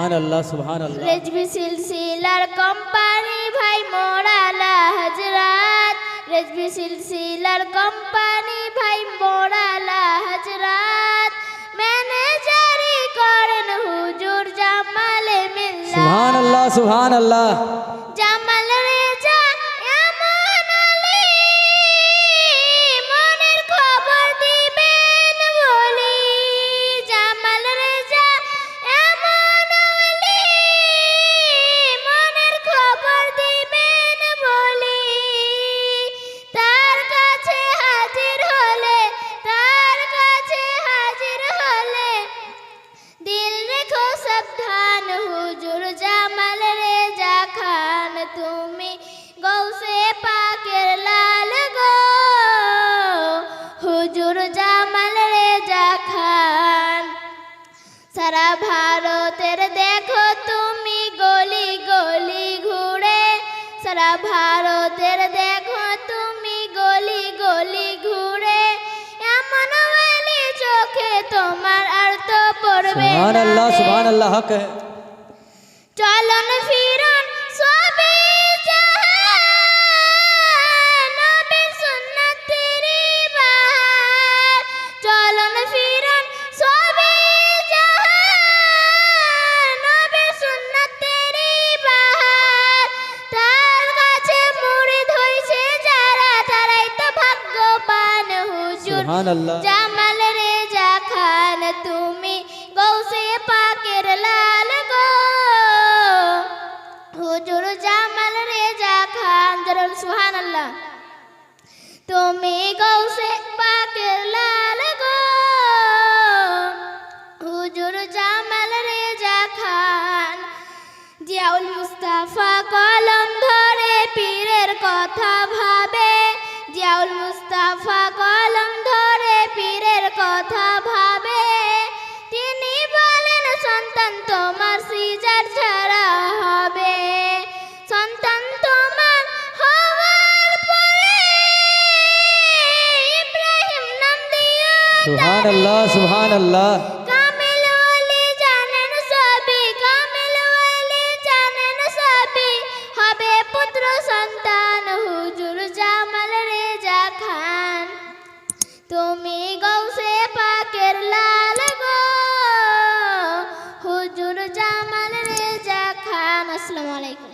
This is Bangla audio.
সুবহানাল্লাহ। রেজবি সিলসিলার কোম্পানি ভাই মোরালা হযরত, রেজবি সিলসিলার কোম্পানি ভাই মোরালা হযরত, ম্যানেজারি করেন হুজুর জামালে মিল্লাত। সুবহানাল্লাহ। জামাল রেজা এমন আলী, মনের খবর দিবেন বলি। জামাল রেজা এমন আলী, মনের খবর দিবেন বলি। তার কাছে হাজির হলে, তার কাছে হাজির হলে দিল রেখো সাবধান। হুজুর জামাল রেজা খান তুমি গৌসে পাকের লাল গো, হুজুর জামাল রেজা খান। সারা ভারতের দেখো তুমি গলি গলি ঘুরে, সারা ভারতের দেখো তুমি গলি গলি ঘুরে। এমন ওয়ালি চোখে তোমার আর তো পড়বে না। সুবহানাল্লাহ হক है। চলন ফিরন সবে জাহান, নবীর সুন্নাত তেরি বাহার। চলন ফিরন সবে জাহান, নবীর সুন্নাত তেরি বাহার। তার কাছে মুরিদ হইছে যারা, তারাই তো ভাগ্যবান। হুজুর সুবহানাল্লাহ। জামাল রেজা খান তুমি গৌসে পাকের লাল গো, হুজুর জামাল রেজা খান। জরুর সুবহানাল্লাহ। তুমি গৌসে পাকের লাল গো, হুজুর জামাল রেজা খান। জিয়াউল মুস্তাফা কলম ধরে পীরের কথা ভাবে, জিয়াউল মুস্তাফা কলম ধরে পীরের কথা ভাবে। তিনি বলেন সন্তান তোমার সিজার ছাড়া হবে, সন্তান তোমার হওয়ার পরে ইব্রাহিম নাম দিও সুবহানাল্লাহ। কামিল ওয়ালি জানেন সবই, কামিল ওয়ালি জানেন সবই, হবে পুত্র সন্তান। হুজুর জামাল রেজা খান তুমি গৌসে পাকের লাল গো, হুজুর জামাল রেজা খান। আসসালামু আলাইকুম।